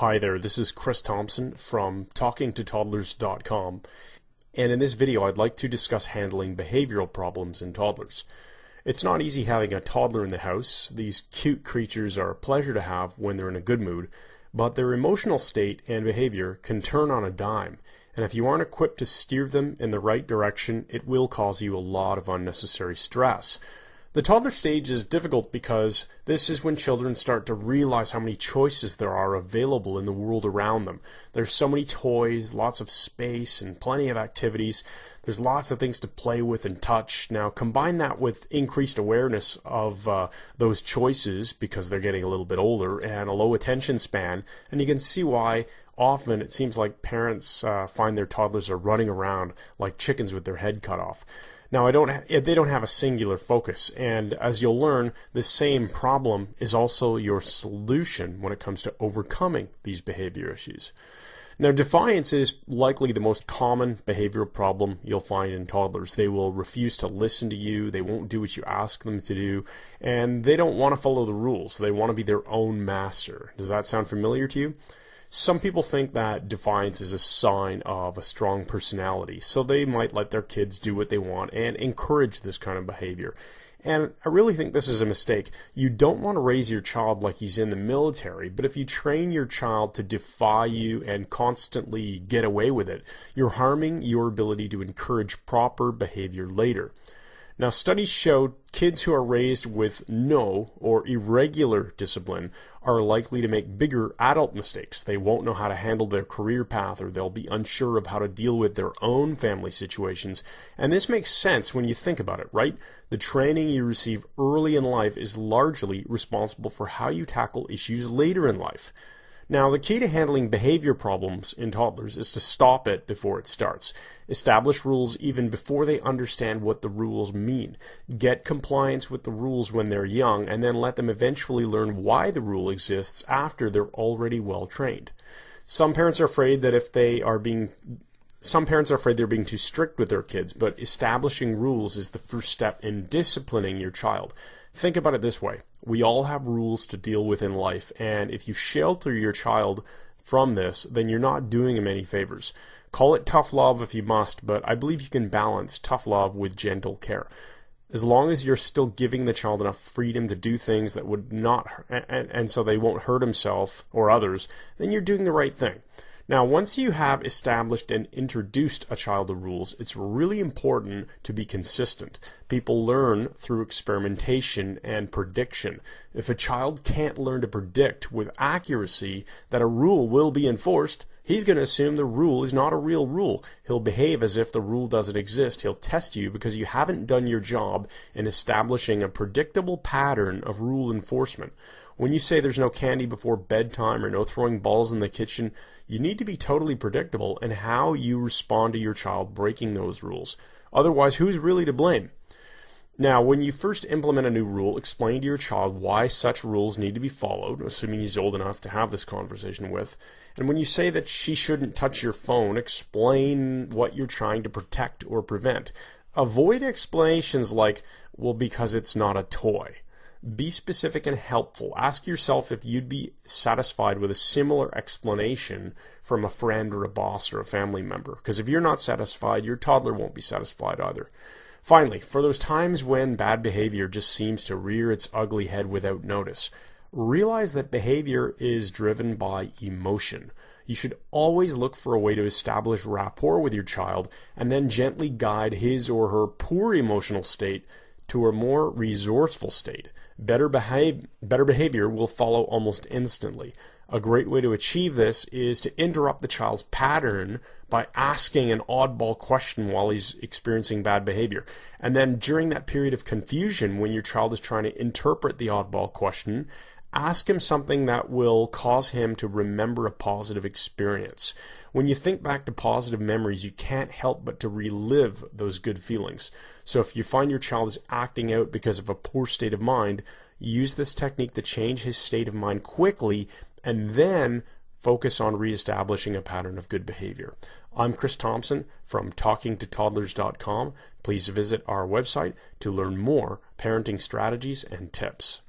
Hi there, this is Chris Thompson from TalkingToToddlers.com, and in this video I'd like to discuss handling behavioral problems in toddlers. It's not easy having a toddler in the house. These cute creatures are a pleasure to have when they're in a good mood, but their emotional state and behavior can turn on a dime, and if you aren't equipped to steer them in the right direction, it will cause you a lot of unnecessary stress. The toddler stage is difficult because this is when children start to realize how many choices there are available in the world around them. There's so many toys, lots of space, and plenty of activities. There's lots of things to play with and touch. Now, combine that with increased awareness of those choices because they're getting a little bit older and a low attention span, and you can see why often it seems like parents find their toddlers are running around like chickens with their head cut off. Now, they don't have a singular focus, and as you'll learn, the same problem is also your solution when it comes to overcoming these behavior issues. Now, defiance is likely the most common behavioral problem you'll find in toddlers. They will refuse to listen to you, they won't do what you ask them to do, and they don't want to follow the rules. They want to be their own master. Does that sound familiar to you? Some people think that defiance is a sign of a strong personality, so they might let their kids do what they want and encourage this kind of behavior. And I really think this is a mistake. You don't want to raise your child like he's in the military, but if you train your child to defy you and constantly get away with it, you're harming your ability to encourage proper behavior later. Now, studies show kids who are raised with no or irregular discipline are likely to make bigger adult mistakes. They won't know how to handle their career path, or they'll be unsure of how to deal with their own family situations. And this makes sense when you think about it, right? The training you receive early in life is largely responsible for how you tackle issues later in life. Now, the key to handling behavior problems in toddlers is to stop it before it starts. Establish rules even before they understand what the rules mean. Get compliance with the rules when they're young, and then let them eventually learn why the rule exists after they're already well trained. Some parents are afraid they're being too strict with their kids, but establishing rules is the first step in disciplining your child. Think about it this way. We all have rules to deal with in life, and if you shelter your child from this, then you're not doing him any favors. Call it tough love if you must, but I believe you can balance tough love with gentle care. As long as you're still giving the child enough freedom to do things that would not, and so they won't hurt himself or others, then you're doing the right thing. Now, once you have established and introduced a child to rules, it's really important to be consistent. People learn through experimentation and prediction. If a child can't learn to predict with accuracy that a rule will be enforced, he's going to assume the rule is not a real rule. He'll behave as if the rule doesn't exist. He'll test you because you haven't done your job in establishing a predictable pattern of rule enforcement. When you say there's no candy before bedtime or no throwing balls in the kitchen, you need to be totally predictable in how you respond to your child breaking those rules. Otherwise, who's really to blame? Now, when you first implement a new rule, explain to your child why such rules need to be followed, assuming he's old enough to have this conversation with. And when you say that she shouldn't touch your phone, explain what you're trying to protect or prevent. Avoid explanations like, well, because it's not a toy. Be specific and helpful. Ask yourself if you'd be satisfied with a similar explanation from a friend or a boss or a family member. Because if you're not satisfied, your toddler won't be satisfied either. Finally, for those times when bad behavior just seems to rear its ugly head without notice, realize that behavior is driven by emotion. You should always look for a way to establish rapport with your child and then gently guide his or her poor emotional state to a more resourceful state. Better behavior will follow almost instantly. A great way to achieve this is to interrupt the child's pattern by asking an oddball question while he's experiencing bad behavior. And then during that period of confusion, when your child is trying to interpret the oddball question, ask him something that will cause him to remember a positive experience. When you think back to positive memories, you can't help but to relive those good feelings. So if you find your child is acting out because of a poor state of mind, use this technique to change his state of mind quickly and then focus on reestablishing a pattern of good behavior. I'm Chris Thompson from TalkingToToddlers.com. Please visit our website to learn more parenting strategies and tips.